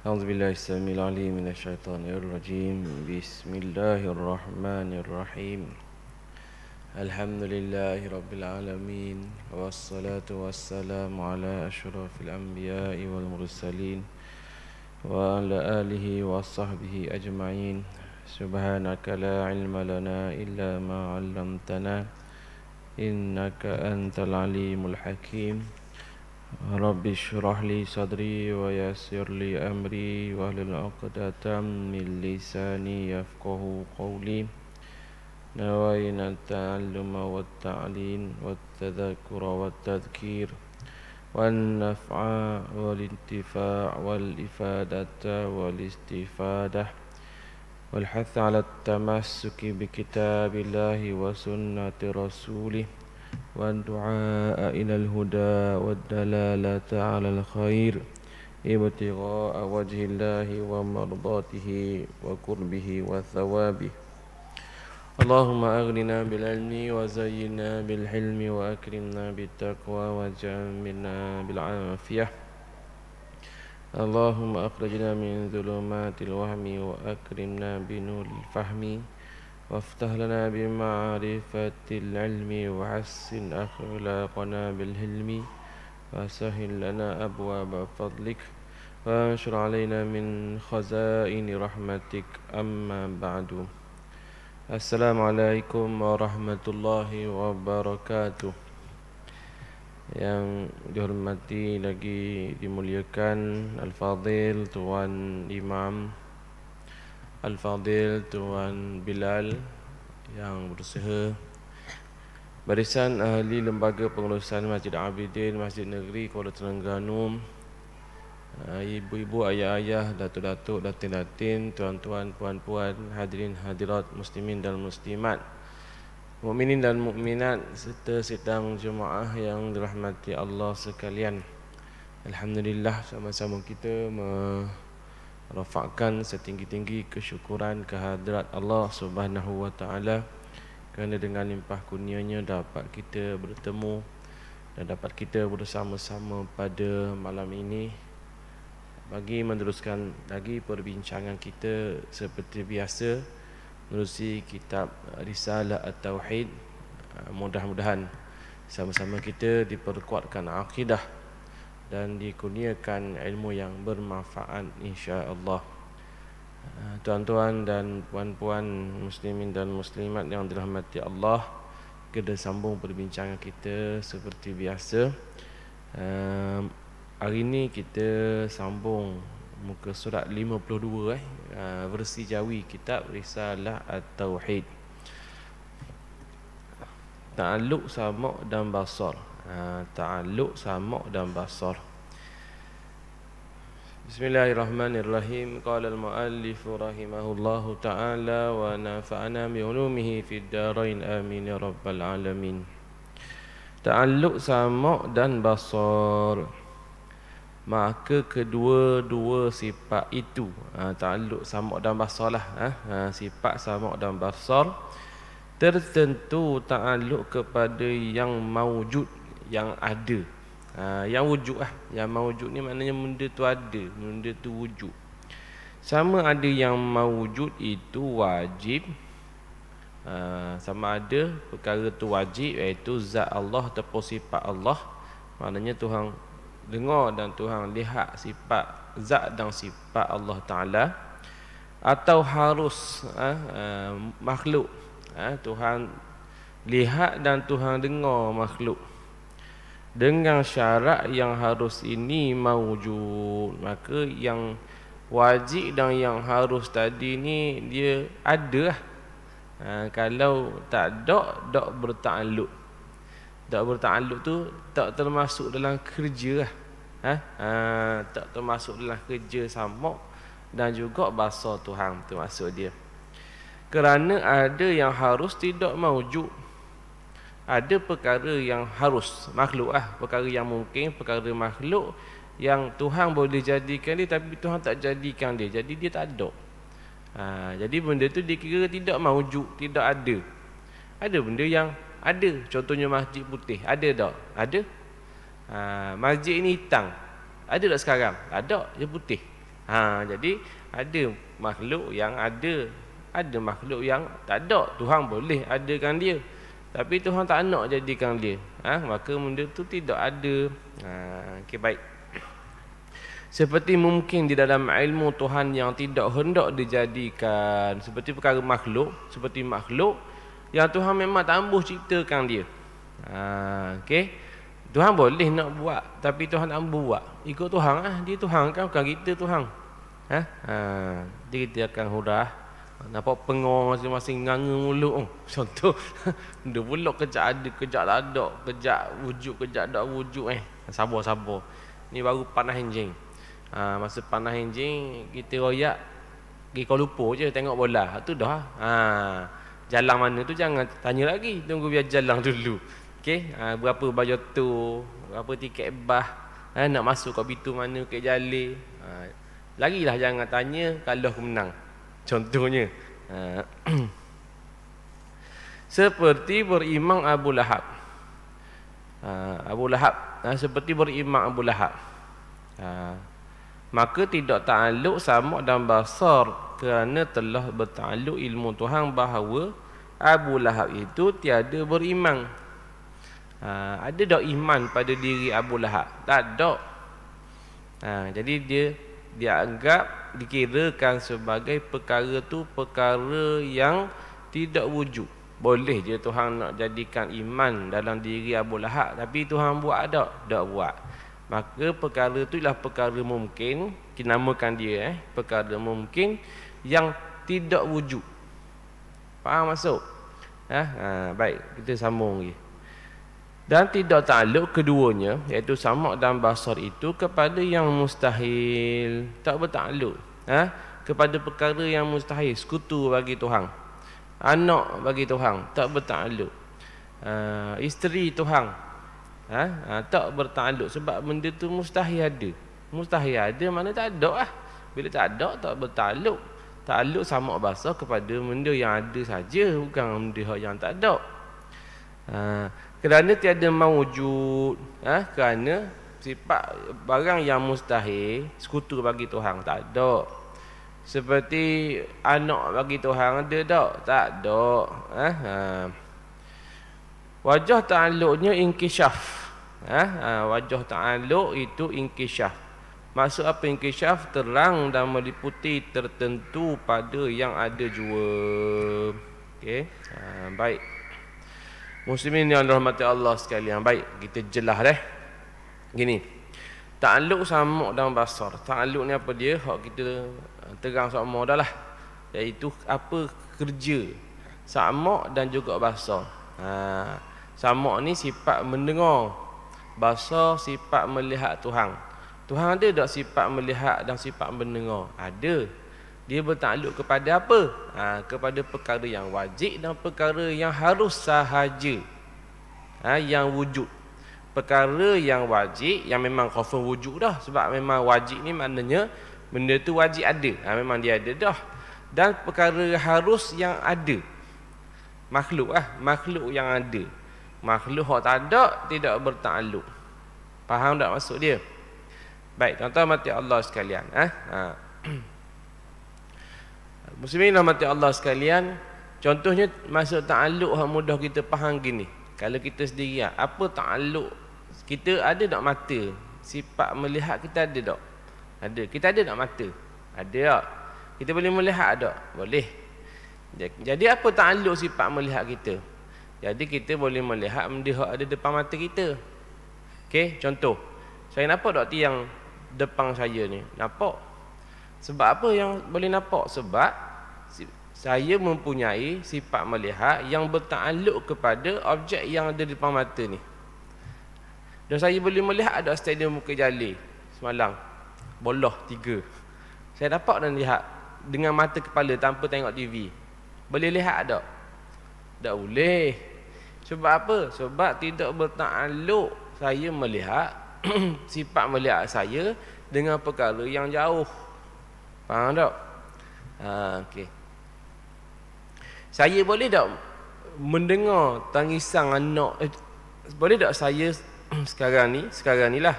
أعوذ بالله السميع العليم من الشيطان الرجيم. بسم الله الرحمن الرحيم. الحمد لله رب العالمين، والصلاة والسلام على أشرف الأنبياء والمرسلين وعلى آله وصحبه أجمعين. سبحانك لا علم لنا إلا ما علمتنا إنك أنت العليم الحكيم. رب اشرح لي صدري ويسر لي أمري واحلل عقدة من لساني يفقه قولي. نوينا التعلم والتعليم والتذكر والتذكير والنفع والانتفاع والإفادة والاستفادة والحث على التمسك بكتاب الله وسنة رسوله والدعاء إلى الهدى والدلالة على الخير ابتغاء وجه الله ومرضاته وقربه وثوابه. اللهم أغننا بالعلم وزينا بالحلم وأكرمنا بالتقوى وجملنا بالعافية. اللهم أخرجنا من ظلمات الوهم وأكرمنا بنور الفهم وافتح لنا بمعرفة العلم وحسن أخلاقنا بالحلم وسهل لنا أبواب فضلك وانشر علينا من خزائن رحمتك. أما بعد. Assalamualaikum warahmatullahi wabarakatuh. Yang dihormati lagi dimuliakan Al-Fadhil Tuan Imam Al-Fadhil Tuan Bilal yang berusaha barisan ahli lembaga pengurusan Masjid Abidin Masjid Negeri Kuala Terengganu, ibu-ibu, ayah-ayah, datuk-datuk, datin-datin, tuan-tuan, puan-puan, hadirin hadirat muslimin dan muslimat, mukminin dan mukminat serta sidang jemaah yang dirahmati Allah sekalian. Alhamdulillah, sama-sama kita merafakkan setinggi-tinggi kesyukuran kehadrat Allah Subhanahu wa taala kerana dengan limpah kurnianya dapat kita bertemu dan dapat kita bersama-sama pada malam ini bagi meneruskan lagi perbincangan kita seperti biasa menerusi kitab Risalah At-Tauhid. Mudah-mudahan sama-sama kita diperkuatkan akidah dan dikurniakan ilmu yang bermanfaat insya-Allah. Tuan-tuan dan puan-puan muslimin dan muslimat yang dirahmati Allah, kita sambung perbincangan kita seperti biasa. Hari ini kita sambung muka surat 52 versi Jawi kitab Risalah At-Tauhid. Ta'alluq sama' dan basar. Ta'alluq sama' dan basar. Bismillahirrahmanirrahim. Qala al-muallif rahimahullahu ta'ala wa nafa'ana bi ulumihi fid darain amin ya rabbal alamin. Ta'alluq sama' dan basar, maka kedua-dua sifat itu, ta'alluq sama' dan basar lah, sifat sama' dan basar tertentu ta'alluq kepada yang mawjud, yang ada, yang wujud lah. Yang mawjud ni maknanya benda tu ada, benda tu wujud. Sama ada yang mawjud itu wajib, sama ada perkara tu wajib, iaitu zat Allah ataupun sifat Allah, maknanya Tuhan dengar dan Tuhan lihat sifat zat dan sifat Allah Ta'ala, atau harus makhluk, Tuhan lihat dan Tuhan dengar makhluk dengan syarat yang harus ini mawujud. Maka yang wajib dan yang harus tadi ni dia ada lah. Kalau tak ada, berta'alluq. Tak berta'alluq tu tak termasuk dalam kerja lah. Tak termasuk dalam kerja sama' dan juga basar Tuhan tu maksud dia. Kerana ada yang harus tidak mawjud. Ada perkara yang harus makhluk lah, perkara yang mungkin, perkara makhluk yang Tuhan boleh jadikan dia tapi Tuhan tak jadikan dia, jadi dia tak ada. Jadi benda tu dikira tidak mawjud, tidak ada. Ada benda yang ada, contohnya masjid putih, ada tak? Ada. Masjid ni hitam, ada tak sekarang? Ada, dia putih. Jadi ada makhluk yang ada makhluk yang tak ada. Tuhan boleh adakan dia, tapi Tuhan tak nak jadikan dia. Maka benda tu tidak ada. Okey, baik. Seperti mungkin di dalam ilmu Tuhan yang tidak hendak dijadikan, seperti perkara makhluk, seperti makhluk yang Tuhan memang tak ambuh ciptakan dia. Okey. Tuhan boleh nak buat, tapi Tuhan tak ambuh buat. Ikut Tuhan dia Tuhan kan, bukan kita Tuhan. Dia kita akan hurah. Nampak pengor masing-masing nganga mulut. Contoh dia pula kejap ada, kejap tak ada, kejap wujud, kejap tak wujud. Sabar. Ni baru panas enjing. Masa panas enjing kita royak pergi Kuala Lumpur je tengok bola. Tu dah. Jalan mana tu jangan tanya lagi, tunggu biar jalan dulu. Okey, berapa bajet tu, berapa tiket bas, nak masuk kat pintu mana, ke jalur. Lagilah jangan tanya kalau aku menang. Contohnya seperti berimam Abu Lahab. Seperti berimam Abu Lahab. Maka tidak ta'alluq sama dan basar, kerana telah berta'alluq ilmu Tuhan bahawa Abu Lahab itu tiada beriman. Ada tak iman pada diri Abu Lahab? Tak ada. Jadi dia anggap, dikirakan sebagai perkara tu perkara yang tidak wujud. Boleh je Tuhan nak jadikan iman dalam diri Abu Lahab, tapi Tuhan buat tak? Tak buat. Maka perkara tu ialah perkara mungkin, kita namakan dia perkara mungkin yang tidak wujud. Faham maksud? Baik, kita sambung lagi. Dan tidak ta'alluq keduanya, iaitu samak dan basar itu, kepada yang mustahil. Tak berta'alluq kepada perkara yang mustahil, sekutu bagi Tuhan, anak bagi Tuhan, tak berta'alluq. Isteri Tuhan, tak berta'alluq, sebab benda tu mustahil ada. Mustahil ada mana tak ada. Bila tak ada, tak berta'alluq. Ta'alluq samak basar kepada benda yang ada saja, bukan benda yang tak ada. Kerana tiada mawujud, kerana sifat barang yang mustahil, sekutu bagi Tuhan, tak ada. Seperti anak bagi Tuhan ada tak? Tak ada. Wajah ta'alluqnya inkishaf. Wajah ta'alluq itu inkishaf. Maksud apa inkishaf? Terang dan meliputi tertentu pada yang ada jua. Okey. Baik. Muslimin yang dirahmati Allah sekalian. Baik, kita jelas gini. Ta'alluq samak dan basar. Ta'alluq ni apa dia? Hak kita terang sama dah lah. Iaitu apa kerja samak dan juga basar. Samak ni sifat mendengar, basar sifat melihat Tuhan. Tuhan ada tak sifat melihat dan sifat mendengar? Ada. Dia bertakluk kepada apa? Kepada perkara yang wajib dan perkara yang harus sahaja. Yang wujud. Perkara yang wajib, yang memang confirm wujud dah. Sebab memang wajib ni maknanya benda tu wajib ada. Memang dia ada dah. Dan perkara harus yang ada. Makhluk makhluk yang ada. Makhluk yang tak ada tidak bertakluk. Faham tak maksud dia? Baik, tuan-tuan mati Allah sekalian. Muslimin rahmati Allah sekalian, contohnya masuk ta'alluq yang mudah kita faham gini. Kalau kita sendiri, apa ta'alluq? Kita ada tak mata? Sifat melihat kita ada tak? Ada. Kita ada tak mata? Ada tak? Kita boleh melihat tak? Boleh. Jadi apa ta'alluq sifat melihat kita? Jadi kita boleh melihat benda yang ada depan mata kita. Okey, contoh. Saya nampak tak tiang depan saya ni? Nampak. Sebab apa yang boleh nampak? Sebab saya mempunyai sifat melihat yang bertakluk kepada objek yang ada di depan mata ni. Dan saya boleh melihat ada stadium Muka Jalil semalam. Bola 3. Saya dapat dan lihat dengan mata kepala tanpa tengok TV. Boleh lihat tak? Tak boleh. Sebab apa? Sebab tidak bertakluk saya melihat sifat melihat saya dengan perkara yang jauh. Faham tak? Okey. Saya boleh tak mendengar tangisan anak? Boleh tak saya sekarang ni lah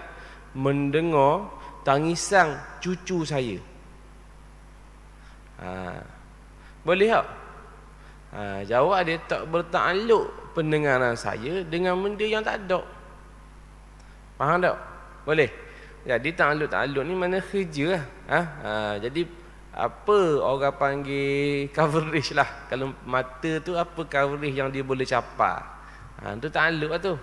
mendengar tangisan cucu saya? Boleh tak? Jawab dia tak bertakluk pendengaran saya dengan benda yang tak ada. Faham tak? Boleh. Jadi takluk ni mana kerja lah. Jadi apa orang panggil coverage lah. Kalau mata tu apa coverage yang dia boleh capai. Tu takluk lah tu.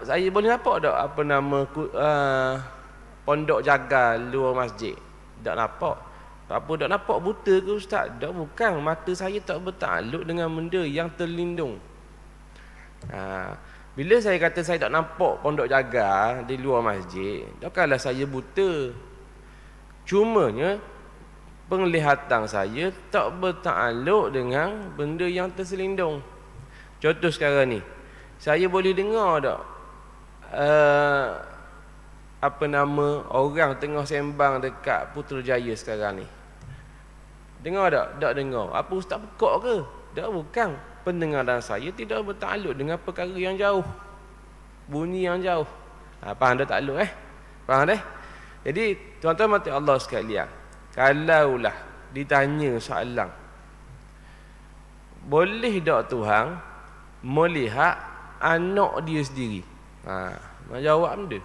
Saya boleh nampak tak apa nama pondok jaga luar masjid? Tak nampak. Apa tak nampak buta ke ustaz? Tak, bukan. Mata saya tak bertakluk dengan benda yang terlindung. Bila saya kata saya tak nampak pondok jaga di luar masjid, takkanlah saya buta. Cumanya penglihatan saya tak bertakluk dengan benda yang terselindung. Contoh sekarang ni, saya boleh dengar tak apa nama orang tengah sembang dekat Putrajaya sekarang ni? Dengar tak? Tak dengar. Apa ustaz pekak ke? Tak, bukan. Pendengaran saya tidak bertakluk dengan perkara yang jauh, bunyi yang jauh. Faham dah takluk Faham dah? Jadi tuan-tuan mati Allah sekalian, kalaulah ditanya soalan, boleh tak Tuhan melihat anak dia sendiri? Jawab benda.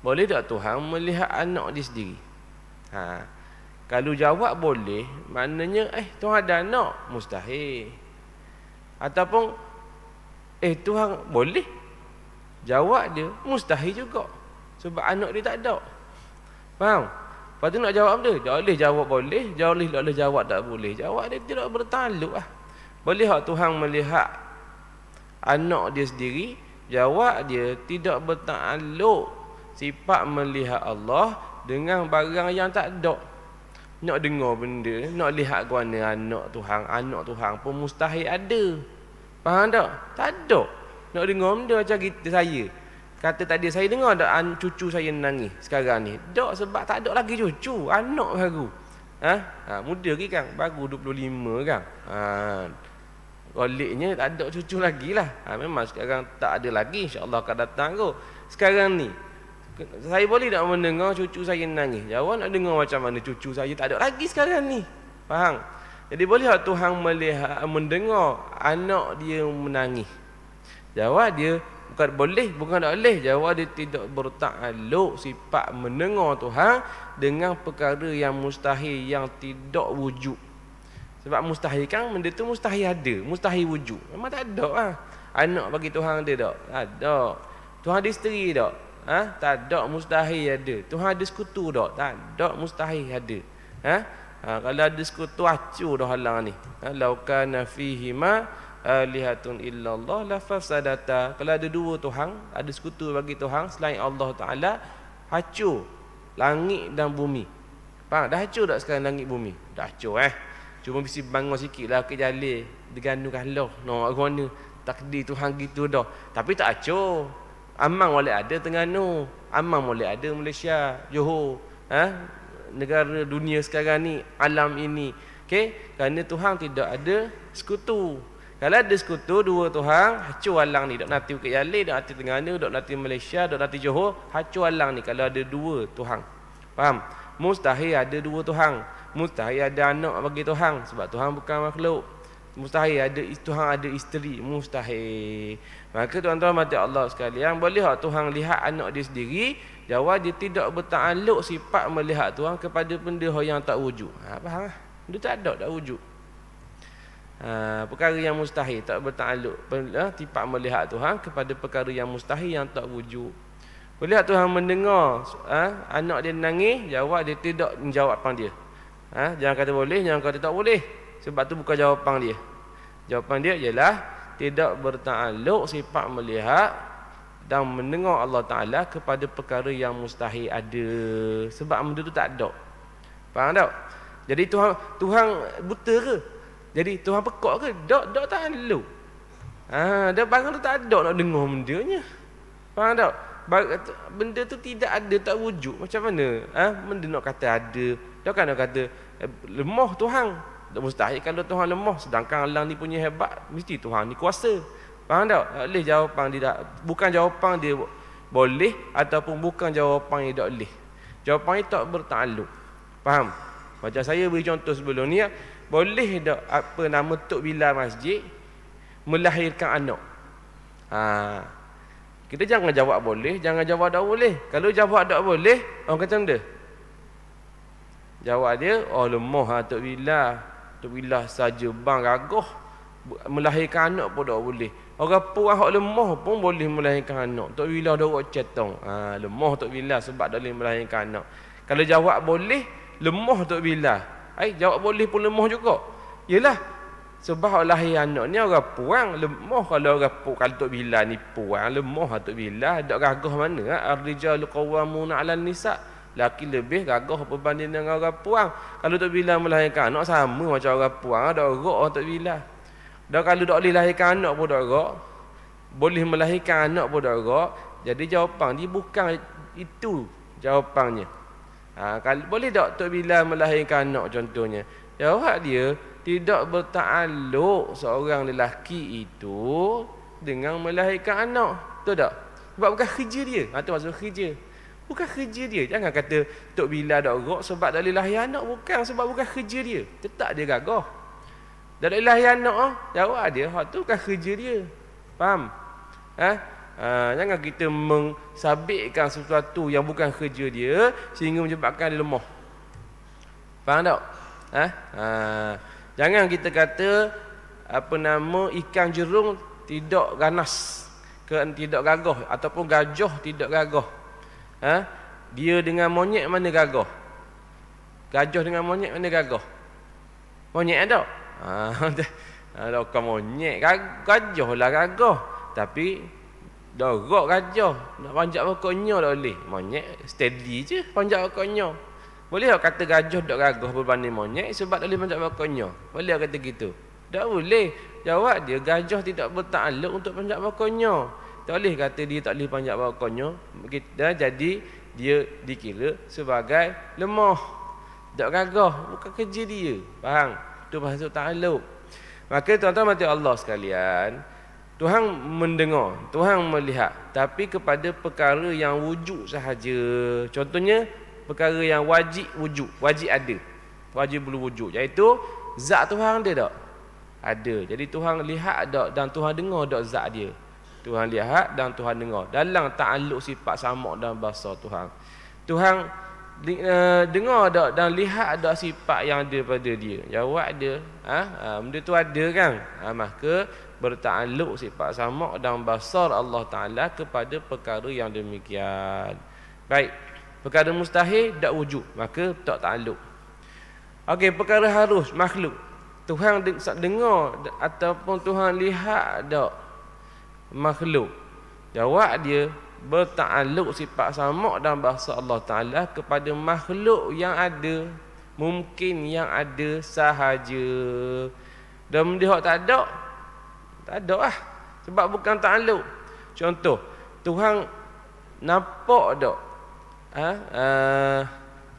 Boleh tak Tuhan melihat anak dia sendiri? Kalau jawab boleh, maknanya Tuhan ada anak, mustahil. Ataupun Tuhan boleh, jawab dia mustahil juga, sebab anak dia tak ada. Faham? Lepas tu nak jawab dia, tak boleh jawab boleh, tak boleh jawab tak boleh. Jawab dia tidak bertakluk lah. Boleh tak Tuhan melihat anak dia sendiri? Jawab dia tidak bertakluk sifat melihat Allah dengan barang yang tak ada. Nak dengar benda, nak lihat ke mana anak Tuhan pun mustahil ada. Faham tak? Tak ada. Nak dengar benda macam kita saya. Kata tadi saya dengar tak cucu saya nangis sekarang ni? Tak, sebab tak ada lagi cucu, anak baru. Muda ke kan? Baru 25 kan? Goliknya tak ada cucu lagi lah. Memang sekarang tak ada lagi, insya-Allah akan datang kot. Sekarang ni saya boleh tak mendengar cucu saya nangis? Jawab nak dengar macam mana cucu saya tak ada lagi sekarang ni. Faham? Jadi boleh tak Tuhan melihat, mendengar anak dia menangis? Jawab dia bukan boleh, bukan tak boleh. Jawab dia tidak bertakluk sifat mendengar Tuhan dengan perkara yang mustahil, yang tidak wujud. Sebab mustahil kan benda tu mustahil ada, mustahil wujud. Memang tak ada lah. Anak bagi Tuhan ada tak? Tak ada. Tuhan ada isteri tak? Tak ada, mustahil ada. Tuhan ada sekutu tak? Tak ada, mustahil ada. Kalau ada sekutu, acu dah halang ni. Lau kana fihi ma alihatun illallah la fasadata. Kalau ada dua Tuhan, ada sekutu bagi Tuhan selain Allah Ta'ala, hancur langit dan bumi. Faham? Dah hancur tak sekarang langit bumi? Dah hancur Cuma mesti bangun sikit lah ke jalan. Diganu kalah. Nak ke mana? Takdir Tuhan gitu dah. Tapi tak hancur. Amang boleh ada Terengganu, Amang boleh ada Malaysia, Johor, negara dunia sekarang ni, alam ini. Okey, kerana Tuhan tidak ada sekutu. Kalau ada sekutu dua Tuhan, hancur alang ni. Dok nanti Bukit Jalil, dok nanti Terengganu, dok nanti Malaysia, dok nanti Johor, hancur alang ni kalau ada dua Tuhan. Faham? Mustahil ada dua Tuhan. Mustahil ada anak bagi Tuhan, sebab Tuhan bukan makhluk. Mustahil ada Tuhan ada isteri, mustahil. Maka tuan-tuan mati Allah sekalian, boleh tak Tuhan lihat anak dia sendiri? Jawab dia tidak bertakluk sifat melihat Tuhan kepada benda yang tak wujud. Faham? Dia tak ada, tak wujud. Perkara yang mustahil tak bertakluk sifat melihat Tuhan kepada perkara yang mustahil yang tak wujud. Boleh tak Tuhan mendengar anak dia nangis? Jawab dia tidak menjawabkan dia. Jangan kata boleh, jangan kata tak boleh. Sebab tu bukan jawapan dia. Jawapan dia ialah tidak bertakluk sifat melihat dan mendengar Allah Ta'ala kepada perkara yang mustahil ada. Sebab benda tu tak ada. Faham tak? Jadi Tuhan buta ke? Jadi Tuhan pekak ke? Tak takluk. Dia barang tu tak ada nak dengar bendanya. Faham tak? Benda tu tidak ada, tak wujud. Macam mana? Benda nak kata ada. Dia kan nak kata lemah Tuhan. Tak mustahil kalau Tuhan lemah. Sedangkan alang ni punya hebat, mesti Tuhan ni kuasa. Faham tak? Tak boleh jawapan dia. Bukan jawapan dia boleh, ataupun bukan jawapan dia tak boleh. Jawapan dia tak bertakluk. Faham? Macam saya beri contoh sebelum ni, boleh tak apa nama Tok Bilal masjid melahirkan anak? Kita jangan jawab boleh, jangan jawab tak boleh. Kalau jawab tak boleh, orang kata benda. Jawab dia, oh lemah Tok Bilal. Tok Bilal saja bang gagah melahirkan anak pun tak boleh. Orang puan hak lemah pun boleh melahirkan anak. Tok Bilal dah buat cetong. Lemah Tok Bilal sebab tak boleh melahirkan anak. Kalau jawab boleh, lemah Tok Bilal. Jawab boleh pun lemah juga. Yalah, sebab lahir anak ni orang puan lemah. Kalau orang puan, kalau Tok Bilal ni puan lemah Tok Bilal, dak gagah mana? Ar-rijalu qawwamuna 'alan nisa. Laki lebih gagah berbanding dengan orang puan. Kalau Tok Bilal melahirkan anak sama macam orang puan, dak gerak Tok Bilal. Dan kalau tak boleh lahirkan anak pun tak gerak, boleh melahirkan anak pun tak gerak. Jadi jawapan dia bukan itu jawapannya. Kalau boleh tak Tok Bilal melahirkan anak contohnya? Jawab dia, tidak bertakluk seorang lelaki itu dengan melahirkan anak. Betul tak? Sebab bukan kerja dia. Itu maksud kerja. Bukan kerja dia. Jangan kata Tok Bilal tak gerak sebab tak boleh lahir anak. Bukan, sebab bukan kerja dia. Tetap dia gagah. Tak boleh lahir anak. Jawab dia, hak tu bukan kerja dia. Faham? Jangan kita mensabitkan sesuatu yang bukan kerja dia sehingga menyebabkan dia lemah. Faham tak? Jangan kita kata apa nama ikan jerung tidak ganas, tidak gagah, ataupun gajah tidak gagah. Dia dengan monyet mana gagah? Gajah dengan monyet mana gagah? Monyet ada. Bukan monyet, gajah lah gagah. Tapi dorok gajah, nak panjat pokoknya tak boleh. Monyet steady je panjat pokoknya. Boleh tak kata gajah tak gagah berbanding monyet sebab tak boleh panjat pokoknya? Boleh tak kata gitu? Tak boleh. Jawab dia, gajah tidak bertakluk untuk panjat pokoknya. Tak boleh kata dia tak boleh panjat pokoknya. Jadi dia dikira sebagai lemah, tak gagah, bukan kerja dia. Faham? Itu maksud takluk. Maka tuan-tuan mati Allah sekalian, Tuhan mendengar, Tuhan melihat, tapi kepada perkara yang wujud sahaja. Contohnya perkara yang wajib wujud, wajib ada, wajib belum wujud, iaitu zat Tuhan ada tak? Ada. Jadi Tuhan lihat tak dan Tuhan dengar tak zat dia? Tuhan lihat dan Tuhan dengar. Dalam takluk sifat sama dan bahasa Tuhan. Tuhan dengar tak dan lihat tak sifat yang ada pada dia? Jawab dia, benda tu ada kan? Maka bertakluk sifat sama dan basar Allah Ta'ala kepada perkara yang demikian. Baik, perkara mustahil tak wujud, maka tak takluk. Okey, perkara harus makhluk, Tuhan dengar ataupun Tuhan lihat tak makhluk? Jawab dia, bertakluk sifat sama dan bahasa Allah Ta'ala kepada makhluk yang ada, mungkin yang ada sahaja. Dan benda tak ada, tak ada lah, sebab bukan takluk. Contoh, Tuhan nampak tak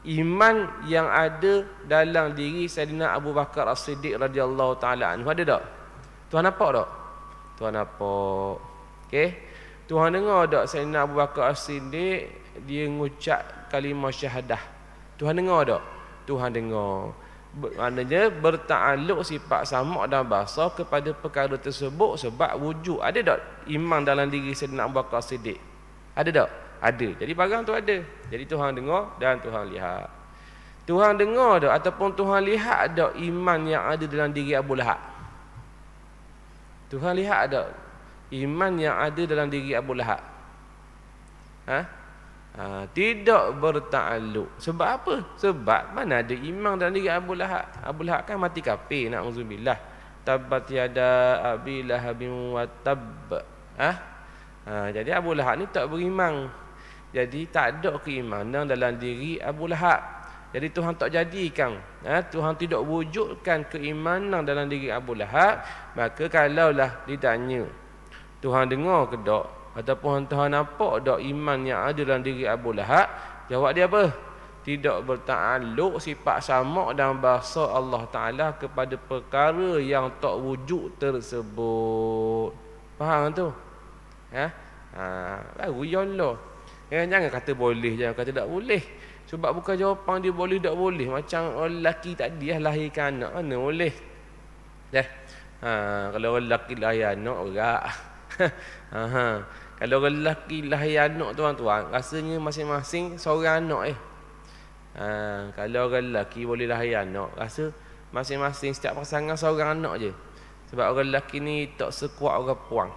iman yang ada dalam diri Sayyidina Abu Bakar As-Siddiq radhiyallahu ta'ala anhu? Ada tak? Tuhan nampak tak? Tuhan nampak. Okey, Tuhan dengar tak Sayyidina Abu Bakar As-Siddiq dia mengucap kalimah syahadah? Tuhan dengar tak? Tuhan dengar. Maknanya bertakluk sifat sama dan bahasa kepada perkara tersebut sebab wujud. Ada tak iman dalam diri Sayyidina Abu Bakar As-Siddiq? Ada tak? Ada. Jadi barang tu ada. Jadi Tuhan dengar dan Tuhan lihat. Tuhan dengar tak ataupun Tuhan lihat tak iman yang ada dalam diri Abu Lahab? Tuhan lihat tak iman yang ada dalam diri Abu Lahab? Tidak bertakluk. Sebab apa? Sebab mana ada iman dalam diri Abu Lahab? Abu Lahab kan mati kafir, na'udzubillah. Tabbat yada abi lahabin wa tabb. Jadi Abu Lahab ni tak beriman. Jadi tak ada keimanan dalam diri Abu Lahab. Jadi Tuhan tak jadikan, Tuhan tidak wujudkan keimanan dalam diri Abu Lahab. Maka kalaulah ditanya, Tuhan dengar ke tak ataupun Tuhan nampak tak iman yang ada dalam diri Abu Lahab? Jawab dia apa? Tidak bertakluk sifat sama dan bahasa Allah Ta'ala kepada perkara yang tak wujud tersebut. Faham tu? Baru ya Allah. Jangan kata boleh, jangan kata tak boleh. Sebab bukan jawapan dia boleh tak boleh. Macam orang lelaki tadi lahirkan anak, mana boleh. Kalau orang lelaki lahir anak, berat. Kalau orang lelaki lahir anak tuan-tuan, rasanya masing-masing seorang anak kalau orang lelaki boleh lahir anak, rasa masing-masing setiap pasangan seorang anak je. Sebab orang lelaki ni tak sekuat orang puang.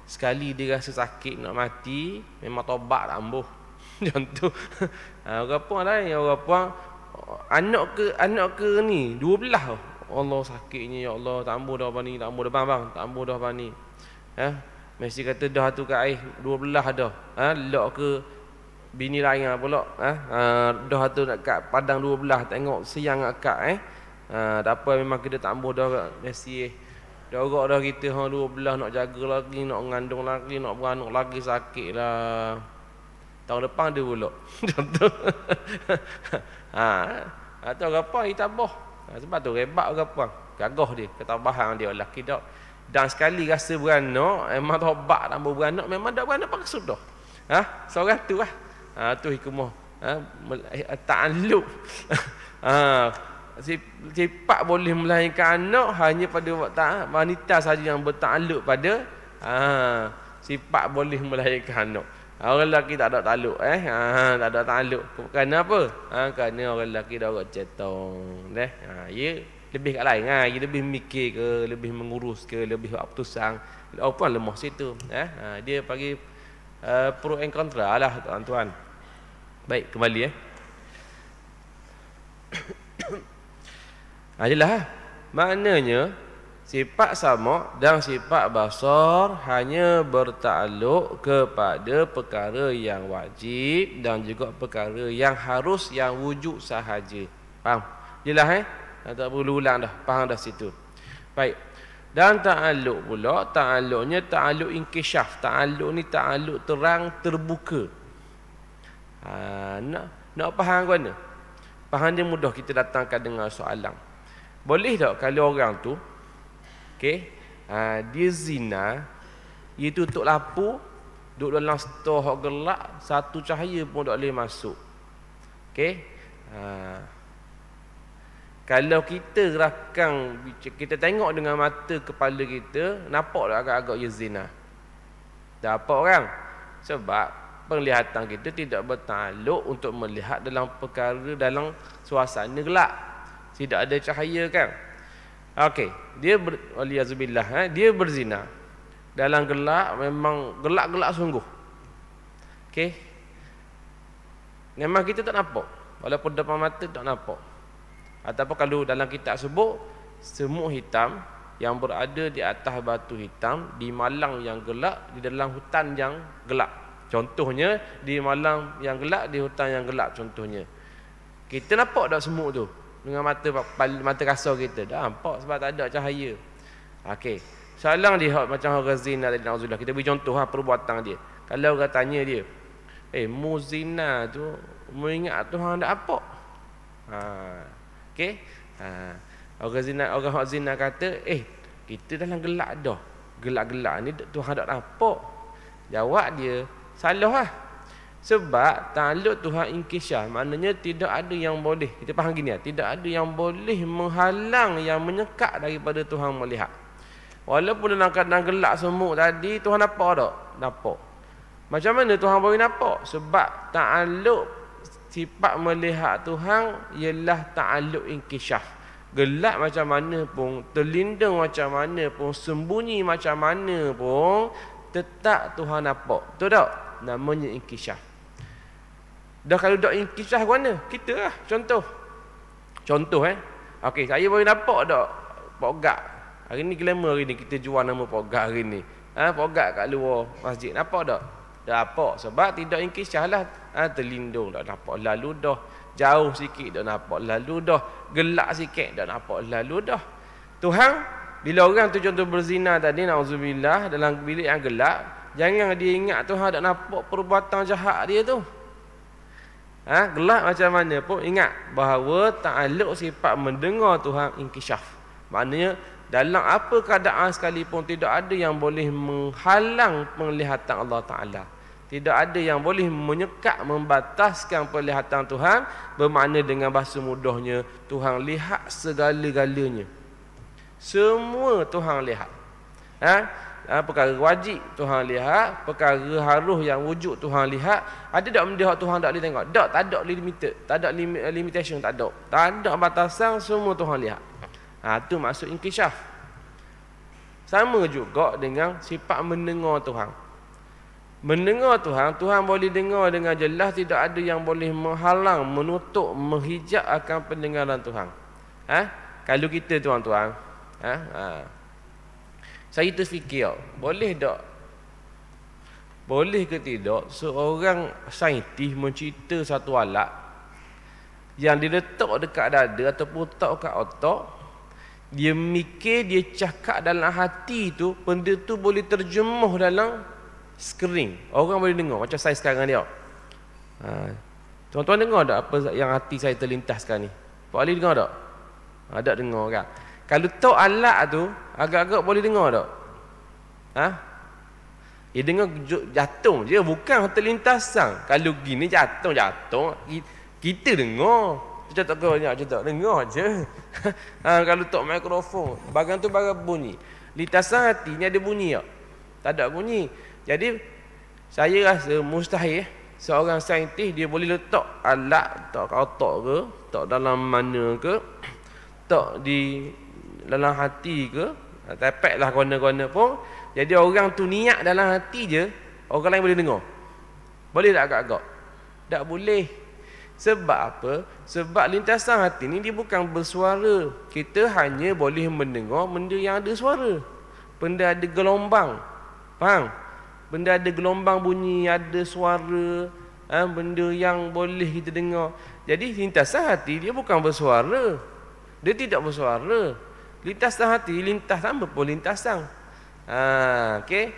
Sekali dia rasa sakit nak mati, memang tobat tak ambuh. Contoh orang puang lain, orang puang anak ke ni 12 tau. Allah sakitnya, ya Allah, tak ambuh dah apa ni, tak ambuh dah bang, tak ambuh dah apa ni. Mesti kata dah tu kat air 12 dah. Lok ke bini lain pula. Dah tu nak kat padang 12 tengok siang akak tak apa, memang kita tak ambuh dah mesti dah orang dah kita 12 nak jaga lagi, nak mengandung lagi, nak beranak lagi, sakit lah. Tahun depan dia pula. Contoh. Tu orang apa itabah. Sebab tu rebak orang apa. Gagah dia, ketabahan dia lelaki tak. Dan sekali rasa beranak, memang tobat tak mau beranak, memang tak beranak pakai sudah. Seorang tu lah. Tu hikmah. Ta'alluq. Sifat boleh melahirkan anak hanya pada wanita saja yang bertakluk pada sifat boleh melahirkan anak. Orang lelaki tak ada takluk tak ada takluk. Kerana apa? Kerana orang lelaki dah orang cetong. Ya lebih kat lain dia lebih mikir ke, lebih mengurus ke, lebih keputusan. Apa lemah situ. Dia bagi pro and contra lah tuan-tuan. Baik, kembali Jelas maknanya sifat sama dan sifat basar hanya bertakluk kepada perkara yang wajib dan juga perkara yang harus, yang wujud sahaja. Faham? Jelas tak perlu ulang dah. Faham dah situ. Baik. Dan ta'alluq pula, ta'alluqnya ta'alluq inkishaf. Ta'alluq ni ta'alluq terang terbuka. Nak faham ke mana? Faham dia mudah, kita datangkan dengan soalan. Boleh tak kalau orang tu dia zina, dia tutup lampu, duduk dalam store gelap, satu cahaya pun tak boleh masuk. Kalau kita rakang, kita tengok dengan mata kepala kita, nampak tak agak-agak dia zina? Dapat orang. Sebab penglihatan kita tidak bertakluk untuk melihat dalam perkara, dalam suasana gelap. Tidak ada cahaya kan? Dia waliyazubillah, dia berzina. Dalam gelap, memang gelap-gelap sungguh. Memang kita tak nampak. Walaupun depan mata tak nampak. Ataupun kalau dalam kitab sebut, semut hitam yang berada di atas batu hitam, di malang yang gelap, di dalam hutan yang gelap. Contohnya, di malang yang gelap, di hutan yang gelap contohnya. Kita nampak tak semut tu? Dengan mata kasar kita. Dah nampak sebab tak ada cahaya. Soalan dia macam orang zina tadi, na'udzubillah. Kita beri contoh perbuatan dia. Kalau orang tanya dia, mu zina tu, mu ingat Tuhan tak apa? Orang zina kata, kita dalam gelap dah. Gelap-gelap ni Tuhan tak nampak. Jawab dia, salah lah. Sebab ta'alluq Tuhan inkishaf, maknanya tidak ada yang boleh, kita faham gini tidak ada yang boleh menghalang, yang menyekat daripada Tuhan melihat. Walaupun dalam keadaan gelap semut tadi, Tuhan nampak tak? Nampak. Macam mana Tuhan boleh nampak? Sebab ta'alluq sifat melihat Tuhan ialah ta'alluq inkishaf. Gelap macam mana pun, terlindung macam mana pun, sembunyi macam mana pun, tetap Tuhan nampak. Betul tak? Namanya inkishaf. Dah kalau tak inkishaf ke mana? Kita lah. Contoh. Saya boleh nampak tak pogak. Hari ni glamour, hari ni kita jual nama pogak hari ni. Pogak kat luar masjid. Nampak tak? Dah nampak. Sebab tidak inkishaf lah. Terlindung tak nampak. Lalu dah. Jauh sikit dah nampak. Lalu dah. Gelap sikit dah nampak. Lalu dah. Tuhan, bila orang tu contoh berzina tadi, na'udzubillah, dalam bilik yang gelap, jangan dia ingat Tuhan tak nampak perbuatan jahat dia tu. Gelap macam mana pun, ingat bahawa ta'alluq sifat mendengar Tuhan inkishaf. Maknanya dalam apa keadaan sekalipun tidak ada yang boleh menghalang penglihatan Allah Ta'ala. Tidak ada yang boleh menyekat, membataskan penglihatan Tuhan. Bermakna dengan bahasa mudahnya, Tuhan lihat segala-galanya. Semua Tuhan lihat. Perkara wajib Tuhan lihat, perkara harus yang wujud Tuhan lihat. Ada tak benda yang Tuhan tak boleh tengok? Tak ada limited, tak ada limitation, tak ada. Tak ada batasan, semua Tuhan lihat. Tu maksud inkisyaf. Sama juga dengan sifat mendengar Tuhan. Mendengar Tuhan, Tuhan boleh dengar dengan jelas, tidak ada yang boleh menghalang, menutup, menghijab akan pendengaran Tuhan. Kalau kita tuan-tuan, saya terfikir, boleh tak? Boleh ke tidak seorang saintis mencipta satu alat yang diletak dekat dada ataupun letak dekat otak, dia mikir, dia cakap dalam hati tu, benda tu boleh terjemuh dalam skrin. Orang boleh dengar macam saya sekarang ni. Tuan-tuan dengar tak apa yang hati saya terlintaskan ni? Pak Ali dengar tak? Tak dengar kan? Kalau tahu alat tu agak-agak boleh dengar tak? Dia dengar jatuh je, bukan terlintasan. Kalau gini jatuh. Kita dengar. Kita tak dengar je. Kalau tak mikrofon, barang tu barang bunyi. Lintasan hati ni ada bunyi tak? Tak ada bunyi. Jadi saya rasa mustahil seorang saintis dia boleh letak alat tak kat otak ke, tak dalam mana ke, tak di dalam hati ke, tepek lah kona-kona pun. Jadi orang tu niat dalam hati je, orang lain boleh dengar. Boleh tak agak-agak? Tak boleh. Sebab apa? Sebab lintasan hati ni dia bukan bersuara. Kita hanya boleh mendengar benda yang ada suara. Benda ada gelombang. Faham? Benda ada gelombang bunyi, ada suara, benda yang boleh kita dengar. Jadi lintasan hati dia bukan bersuara. Dia tidak bersuara. Lintasan hati, lintasan apa lintasan. Okey.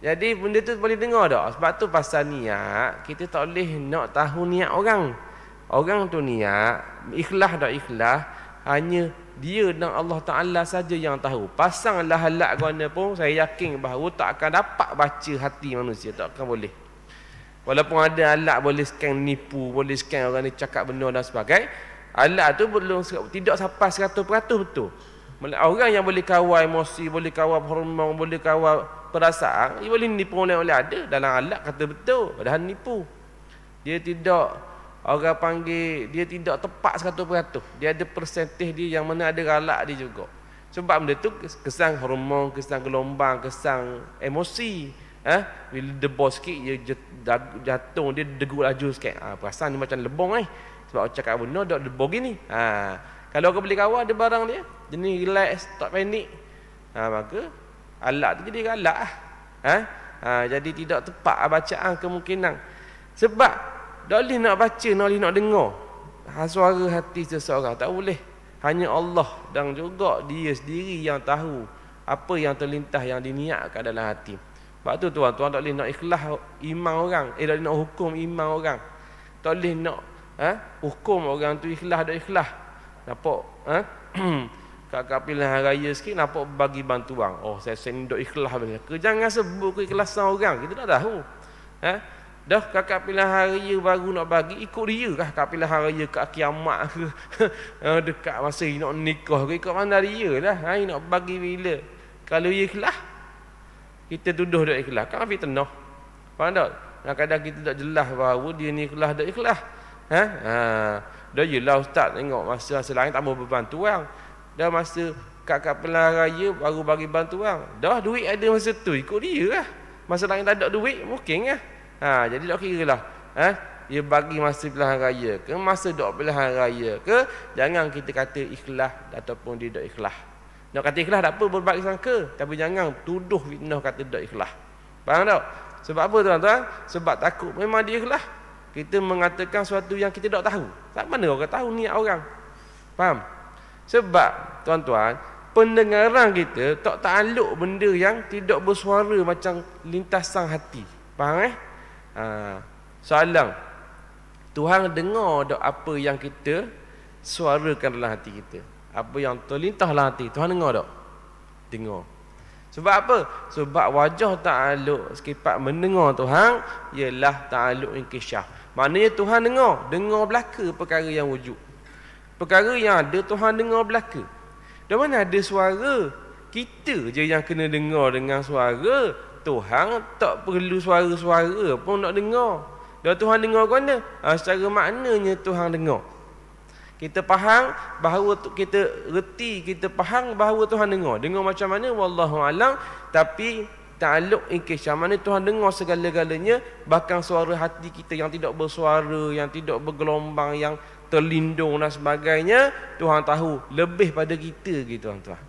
Jadi benda tu boleh dengar tak? Sebab tu pasal niat, kita tak boleh nak tahu niat orang. Orang tu niat, ikhlas tak ikhlas, hanya dia dan Allah Ta'ala saja yang tahu. Pasanglah alat guna pun, saya yakin bahawa tak akan dapat baca hati manusia. Tak akan boleh. Walaupun ada alat boleh scan nipu, boleh scan orang ni cakap benar dan sebagainya, alat tu belum tidak sampai 100% betul. Orang yang boleh kawal emosi, boleh kawal hormon, boleh kawal perasaan, dia boleh nipu oleh ada dalam alat kata betul, padahal nipu. Dia tidak, orang panggil, dia tidak tepat 100%. Dia ada persentage dia yang mana ada alat dia juga. Sebab benda tu kesan hormon, kesan gelombang, kesan emosi. Bila debor sikit, dia jatuh, dia degup laju sikit. Perasaan dia macam lebong sebab cakap benar, tak debor gini. Kalau orang boleh kawal ada barang dia, jenis relax, tak panik, maka alat tu jadi alat jadi tidak tepat bacaan kemungkinan. Sebab tak boleh nak baca, tak boleh nak dengar suara hati seseorang, tak boleh. Hanya Allah dan juga dia sendiri yang tahu apa yang terlintas, yang diniatkan dalam hati. Sebab tu tuan-tuan tak boleh nak ikhlas iman orang, tak boleh nak hukum iman orang. Tak boleh nak hukum orang tu ikhlas tak ikhlas. Nampak kat pilihan raya sikit nampak bagi bantuan. Saya ni dok ikhlas benar. Jangan sebut keikhlasan orang, kita tak tahu. Dah kakak pilihan raya baru nak bagi, ikut dia kah kat pilihan raya kat kiamat ke? Dekat masa nak nikah ke, ikut mana dia lah. Nak bagi bila. Kalau dia ikhlas, kita tuduh dok ikhlas, kan fitnah. Faham tak? Kadang-kadang kita tak jelas bahawa dia ni ikhlas dok ikhlas. Dah yelah ustaz tengok masa lain tak mau berbantuan. Dah masa kat pilihan raya baru bagi bantuan. Dah duit ada masa tu, ikut dia lah. Masa lain tak ada duit, mungkin lah. Jadi tak kira lah. Dia bagi masa pilihan raya ke, masa dok pilihan raya ke, jangan kita kata ikhlas ataupun dia dok ikhlas. Nak kata ikhlas tak apa, berbaik sangka, tapi jangan tuduh fitnah kata dok ikhlas. Faham tak? Sebab apa tuan-tuan? Sebab takut memang dia ikhlas. Kita mengatakan sesuatu yang kita tak tahu. Tak mana orang tahu niat orang. Faham? Sebab tuan-tuan, pendengaran kita tak takluk benda yang tidak bersuara macam lintasan hati. Faham soalan, Tuhan dengar tak apa yang kita suarakan dalam hati kita? Apa yang terlintas dalam hati, Tuhan dengar tak? Dengar. Sebab apa? Sebab wajah ta'aluk sifat mendengar Tuhan ialah ta'aluk inkishaf. Maknanya Tuhan dengar belaka perkara yang wujud. Perkara yang ada Tuhan dengar belaka. Dan mana ada suara, kita je yang kena dengar dengan suara. Tuhan tak perlu suara-suara pun nak dengar. Dan Tuhan dengar ke mana? Secara maknanya Tuhan dengar. Kita faham bahawa kita reti, kita faham bahawa Tuhan dengar. Dengar macam mana? Wallahu alam. Tapi ta'aluk inkishaf, mana Tuhan dengar segala-galanya, bahkan suara hati kita yang tidak bersuara, yang tidak bergelombang, yang terlindung dan sebagainya, Tuhan tahu lebih pada kita gitu tuan-tuan.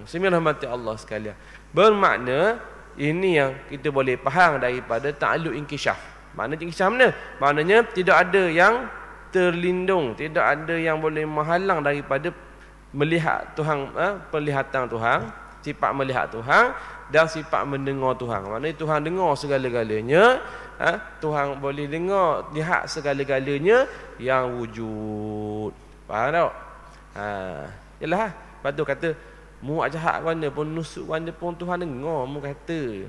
Muslimin rahmati Allah sekalian. Bermakna ini yang kita boleh faham daripada ta'aluk inkishaf. Maknanya inkishaf mana? Maknanya tidak ada yang terlindung, tidak ada yang boleh menghalang daripada melihat Tuhan, penglihatan Tuhan, sifat melihat Tuhan dan sifat mendengar Tuhan. Maknanya Tuhan dengar segala-galanya, Tuhan boleh dengar, lihat segala-galanya yang wujud. Faham tak? Yalah, lepas tu kata mu jahat mana pun, nusuk mana pun Tuhan dengar. Mu kata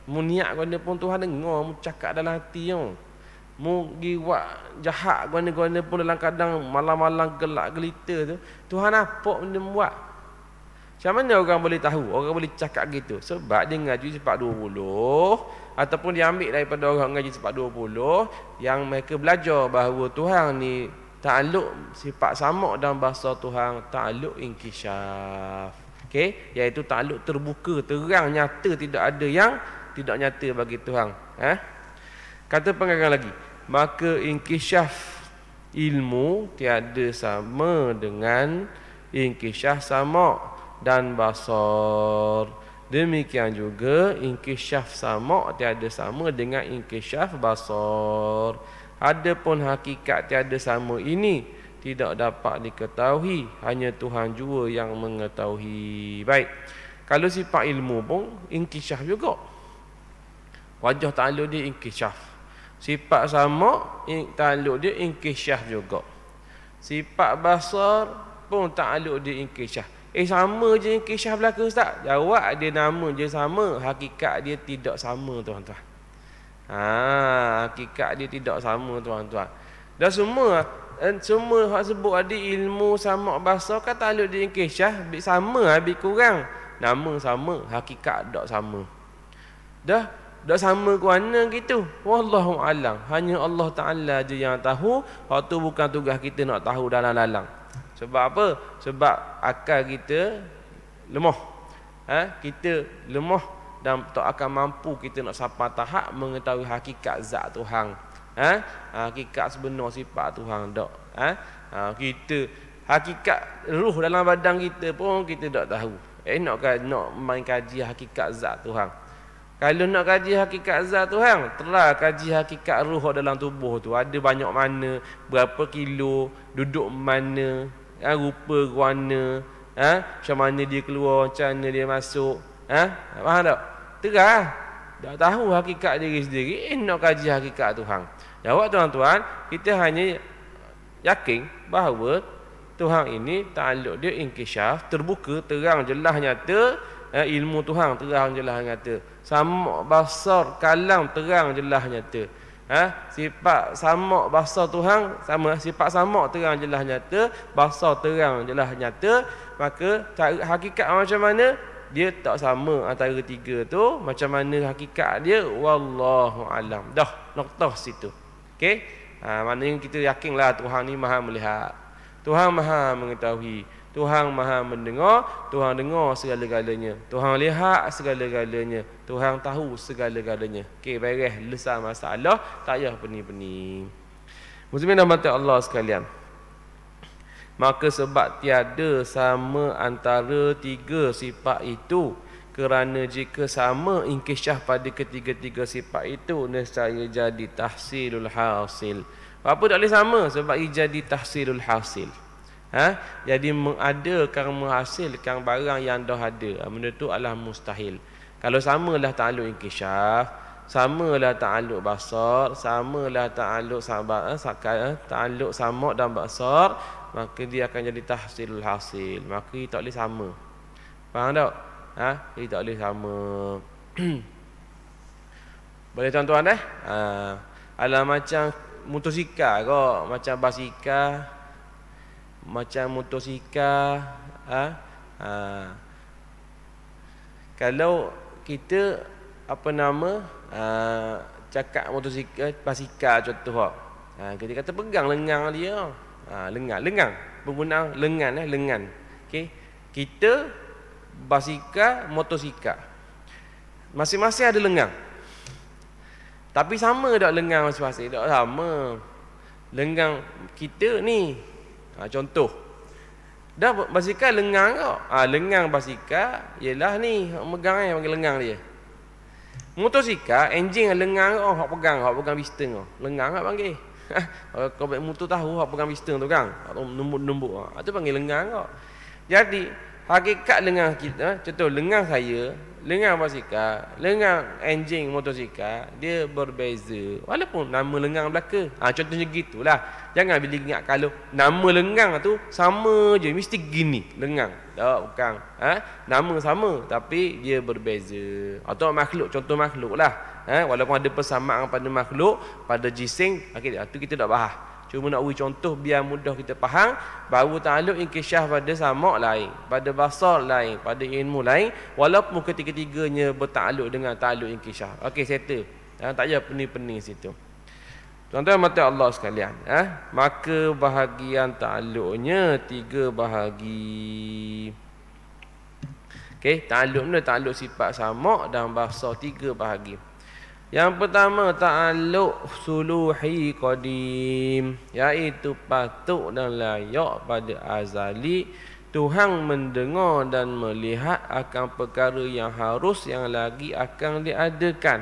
mu niat mana pun Tuhan dengar. Mu cakap dalam hati yang mu buat jahat guna-guna pun dalam kadang malam-malam gelak gelita tu, Tuhan apa benda buat? Macam mana orang boleh tahu? Orang boleh cakap gitu? Sebab dia ngaji sifat 20, ataupun dia ambil daripada orang ngaji sifat 20 yang mereka belajar bahawa Tuhan ni ta'aluk sifat sama dan bahasa Tuhan ta'aluk inkishaf. Okey, iaitu ta'aluk terbuka, terang, nyata, tidak ada yang tidak nyata bagi Tuhan. Kata pengarang lagi, maka inkishaf ilmu tiada sama dengan inkishaf sama dan basar. Demikian juga inkishaf sama tiada sama dengan inkishaf basar. Adapun hakikat tiada sama ini tidak dapat diketahui, hanya Tuhan jua yang mengetahui. Baik, kalau sifat ilmu pun inkishaf juga. Wajah ta'aluk dia inkishaf. Sifat sama, ta'aluk dia inkishaf juga. Sifat basar pun ta'aluk dia inkishaf. Sama je inkishaf belaka Ustaz? Jawab, dia nama je sama, hakikat dia tidak sama tuan-tuan. Hakikat dia tidak sama tuan-tuan. Dan semua hak sebut ada ilmu sama basar kan ta'aluk dia inkishaf, sama habis kurang. Nama sama, hakikat tak sama. Dah sama ke mana gitu? Wallahu alam. Hanya Allah Ta'ala je yang tahu. Waktu bukan tugas kita nak tahu dalam-dalam. Sebab apa? Sebab akal kita lemah. Kita lemah dan tak akan mampu kita nak sampai tahap mengetahui hakikat zat Tuhan. Hakikat sebenar sifat Tuhan tak. Kita hakikat ruh dalam badan kita pun kita tak tahu. Nak main kaji hakikat zat Tuhan. Kalau nak kaji hakikat zat Tuhan, telah kaji hakikat ruh dalam tubuh tu. Ada banyak mana, berapa kilo, duduk mana, rupa warna, macam mana dia keluar, macam mana dia masuk. Faham tak? Terah. Tak tahu hakikat diri sendiri, nak kaji hakikat Tuhan. Jawab tuan-tuan, kita hanya yakin bahawa Tuhan ini ta'aluk dia inkishaf, terbuka, terang, jelas, nyata. Ilmu Tuhan terang, jelas, nyata. Sama basar kalam terang, jelas, nyata. Sifat sama basar Tuhan sama, sifat sama terang, jelas, nyata. Basar terang, jelas, nyata. Maka hakikat macam mana? Dia tak sama antara tiga tu. Macam mana hakikat dia? Wallahu alam. Dah, noktah situ. Okey? Maknanya kita yakinlah Tuhan ni maha melihat, Tuhan maha mengetahui, Tuhan maha mendengar, Tuhan dengar segala-galanya, Tuhan lihat segala-galanya, Tuhan tahu segala-galanya. Okey, beres, selesai masalah, tak payah pening-pening. Muslimin dan mata Allah sekalian. Maka sebab tiada sama antara tiga sifat itu, kerana jika sama inkishaf pada ketiga-tiga sifat itu, nescaya jadi tahsilul hasil. Apa tak boleh sama? Sebab ia jadi tahsilul hasil. Jadi mengadakan, menghasilkan barang yang dah ada. Benda tu adalah mustahil. Kalau samalah ta'aluk inkishaf, samalah ta'aluk basar, samalah ta'aluk ta'aluk sama' dan basar, maka dia akan jadi tahsilul hasil. Maka ia tak boleh sama. Faham tak? Jadi tak boleh sama. Boleh tuan-tuan Alah macam motosikal ke, macam basikal, macam motosikal. Kalau kita cakap motosikal, basikal contoh. Kita kata pegang lengan dia. Lengan. Penggunaan lengan. Okey. Kita basikal, motosikal. Masing-masing ada lengan. Tapi sama tak lengan masing-masing? Tak sama. Lengan kita ni, contoh. Dah basikal lengan kau. Lengan basikal ialah ni, megang panggil lengan dia. Motosikal enjin lengan kau, hak pegang piston kau. Lengan kau panggil. Kau baik motor tahu hak pegang piston tu kan. Numbuk-numbuk. Itu panggil lengan kau. Jadi hakikat lengan kita, contoh lengan saya, lengan basikal, lengan enjin motosikal, dia berbeza. Walaupun nama lengan belaka. Contohnya gitulah. Jangan bila ingat kalau nama lengan tu sama je, mesti gini lengan. Tak, bukan. Nama sama tapi dia berbeza. Atau makhluk, contoh makhluk lah. Walaupun ada persamaan pada makhluk, pada jisim, itu kita tak bahas. Cuma nak beri contoh biar mudah kita faham. Bahawa ta'aluk inkisyaf pada samak lain, pada basar lain, pada ilmu lain, walaupun ketiga-tiganya bertakluk dengan ta'aluk inkisyaf. Okey, settle. Tak payah pening-pening situ. Tuan-tuan mata Allah sekalian, maka bahagian ta'aluknya 3 bahagi. Okey, ta'aluk ni ta'aluk sifat samak dan basar 3 bahagi. Yang pertama ta'alluq suluhi qadim, iaitu patut dan layak pada azali Tuhan mendengar dan melihat akan perkara yang harus yang lagi akan diadakan.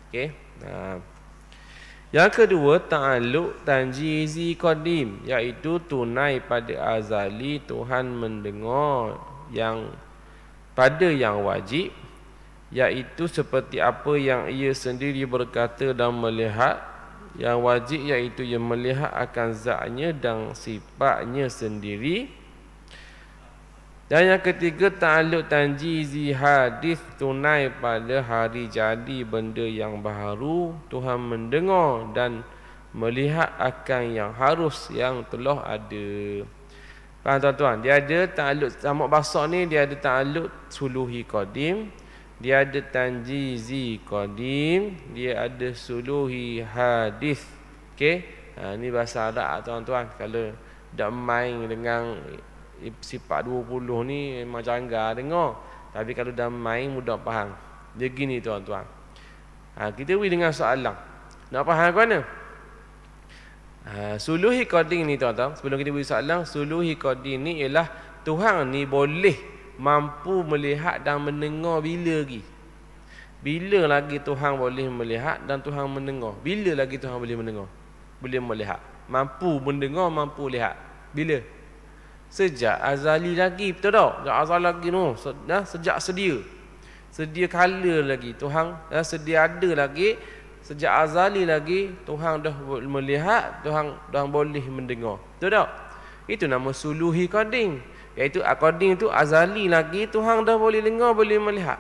Okey. Yang kedua ta'alluq tanjizi qadim, iaitu tunai pada azali Tuhan mendengar yang pada yang wajib, iaitu seperti apa yang ia sendiri berkata dan melihat. Yang wajib iaitu ia melihat akan zatnya dan sifatnya sendiri. Dan yang ketiga ta'alluq tanjizi hadis, tunai pada hari jadi benda yang baru. Tuhan mendengar dan melihat akan yang harus yang telah ada. Faham tuan-tuan? Dia ada ta'alluq samak basar ni, dia ada ta'alluq suluhi qadim, dia ada tanjizi qadim, dia ada suluhi hadis. Okey, ni bahasa Arab tuan-tuan. Kalau dak main dengan sifat 20 ni memang janggal dengar. Tapi kalau dah main mudah faham. Dia gini tuan-tuan. Kita beri dengan soalan. Nak faham ke mana? Suluhi qadim ni tuan-tuan, sebelum kita beri soalan, suluhi qadim ni ialah Tuhan ni boleh mampu melihat dan mendengar bila lagi? Bila lagi Tuhan boleh melihat dan Tuhan mendengar? Bila lagi Tuhan boleh mendengar? Boleh melihat. Mampu mendengar, mampu lihat. Bila? Sejak azali lagi, betul tak? Sejak azali lagi tu. Sejak sedia kala lagi Tuhan sedia ada lagi. Sejak azali lagi Tuhan dah melihat, Tuhan dah boleh mendengar. Betul tak? Itu nama suluhi qadim. Iaitu qadim itu azali lagi Tuhan dah boleh dengar, boleh melihat.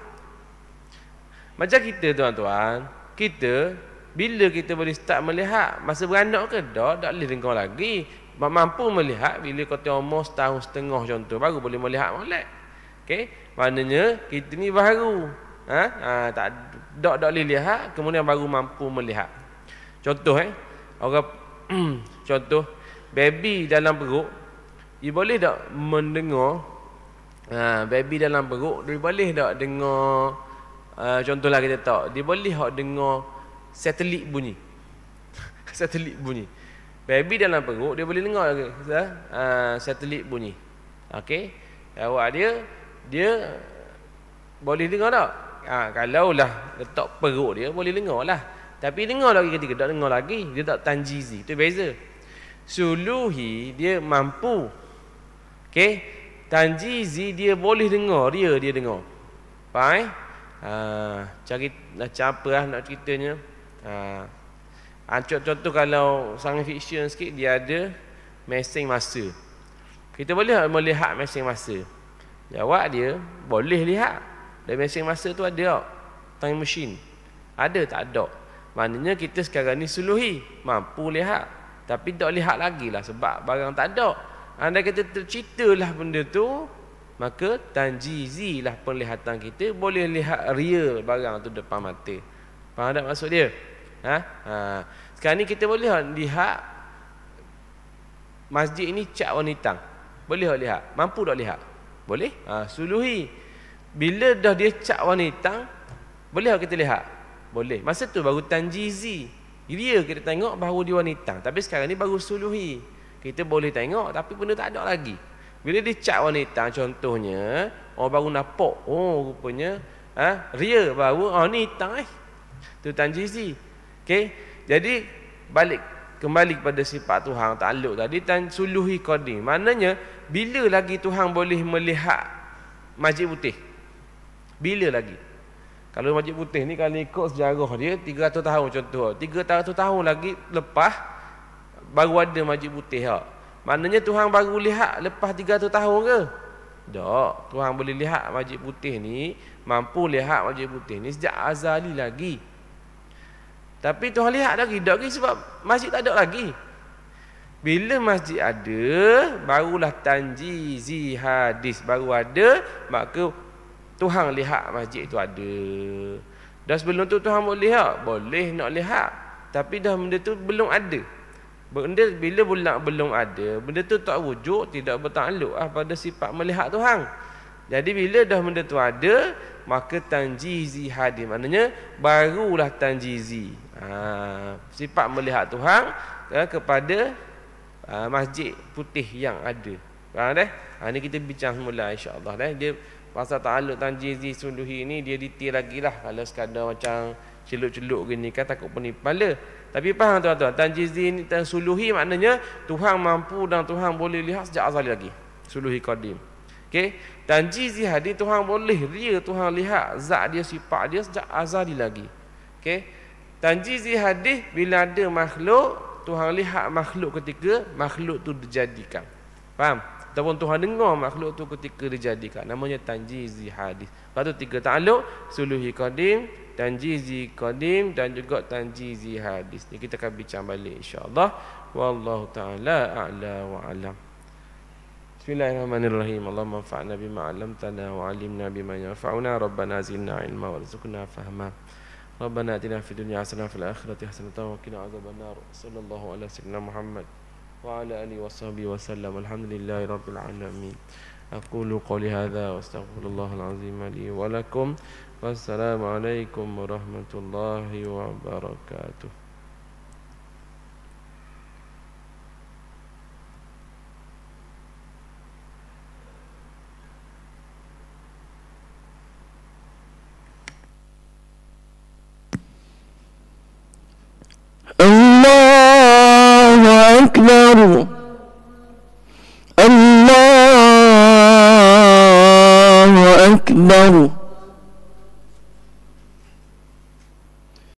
Macam kita tuan-tuan, kita bila kita boleh start melihat? Masa beranak ke? Tak boleh dengar lagi. Mampu melihat bila kata umur 1.5 tahun contoh, baru boleh melihat molek. Okey, maknanya kita ni baru tak boleh lihat, kemudian baru mampu melihat. Contoh orang contoh baby dalam perut, dia boleh tak mendengar? Baby dalam perut, dia boleh tak dengar? Contohlah kita tahu, dia boleh tak dengar satelit bunyi? Satelit bunyi. Baby dalam perut, dia boleh dengar ke? Satelit bunyi. Okey, awak dia boleh dengar tak? Kalaulah letak perut dia, boleh dengar lah. Tapi dengar lagi ketika tak dengar lagi, dia tak tanjizi. Itu beza. Suluhi dia mampu. Okey, tanjizi dia boleh dengar, dia dengar. Faham? Cari macam apa lah nak ceritanya. Contoh kalau science fiction sikit, dia ada mesin masa. Kita boleh melihat mesin masa. Jawab dia, boleh lihat. Dan mesin masa tu ada time machine. Ada tak ada? Maknanya kita sekarang ni suluhi, mampu lihat. Tapi tak lihat lagi lah sebab barang tak ada. Anda kata terciptalah benda tu, maka tanjizi lah penglihatan kita, boleh lihat real barang tu depan mata. Faham tak maksud dia? Sekarang ni kita boleh lihat masjid ini cat warna hitam. Boleh tak lihat? Mampu tak lihat? Boleh? Suluhi. Bila dah dia cat warna hitam, boleh tak kita lihat? Boleh. Masa tu baru tanjizi. Dia kita tengok bahawa dia warna hitam. Tapi sekarang ni baru suluhi. Kita boleh tengok tapi benda tak ada lagi. Bila dia cat warna hitam contohnya, orang baru nampak, oh rupanya real baru, ni hitam tu tanjizi. Okey. Jadi kembali kepada sifat Tuhan takluk tadi, suluhi qadim. Maknanya bila lagi Tuhan boleh melihat Masjid Putih? Bila lagi? Kalau Masjid Putih ni kalau ikut sejarah dia 300 tahun contoh. 300 tahun lagi lepas baru ada Masjid Putih. Maknanya Tuhan baru lihat lepas 300 tahun ke? Tak. Tuhan boleh lihat Masjid Putih ni, mampu lihat Masjid Putih ni sejak azali lagi. Tapi Tuhan lihat lagi tak lagi sebab masjid tak ada lagi. Bila masjid ada, barulah tanjizi hadis baru ada, maka Tuhan lihat masjid itu ada. Dah sebelum tu Tuhan boleh lihat? Boleh nak lihat. Tapi dah benda tu belum ada. Benda bila belum ada, benda tu tak wujud, tidak bertakluk pada sifat melihat Tuhan. Jadi bila dah benda tu ada, maka tanjizi hadis. Maknanya barulah tanjizi. Sifat melihat Tuhan kepada Masjid Putih yang ada. Faham dah? Ini kita bincang semula insya-Allah dah. Dia pasal ta'alluq tanjizi suluhi ni dia detail lagi lah. Kalau sekadar macam celup-celup gini kan takut pening kepala. Tapi faham tuan-tuan, tanjizi ni suluhi maknanya Tuhan mampu dan Tuhan boleh lihat sejak azali lagi. Suluhi qadim. Okey, tanjizi hadis Tuhan boleh Tuhan lihat zat dia, sifat dia sejak azali lagi. Okey. Tanjizi hadis bila ada makhluk, Tuhan lihat makhluk ketika makhluk tu dijadikan. Faham? Ataupun Tuhan dengar makhluk tu ketika dijadikan. Namanya tanjizi hadis. Lepas tu 3 ta'alluq, suluhi qadim, tanjizi qadim dan juga tanjizi hadis. Ni kita akan bincang balik insya-Allah. Wallahu taala a'la wa alam. Bismillahirrahmanirrahim. Allahumma anfa'na bima 'allamtana wa 'allimna bima yanfa'una. Rabbana zidna 'ilma warzuqna fahma. Rabbana atina fid dunya hasanah wa fil akhirati hasanah wa qina adzabannar. Sallallahu ala sayyidina Muhammad wa ala alihi washabbihi wasallam. Alhamdulillahi rabbil alamin. Aqulu qawli hadza wa astaghfirullahal azim li wa lakum. Wassalamu alaikum warahmatullahi wabarakatuh. Allahu Akbar. Allahu Akbar.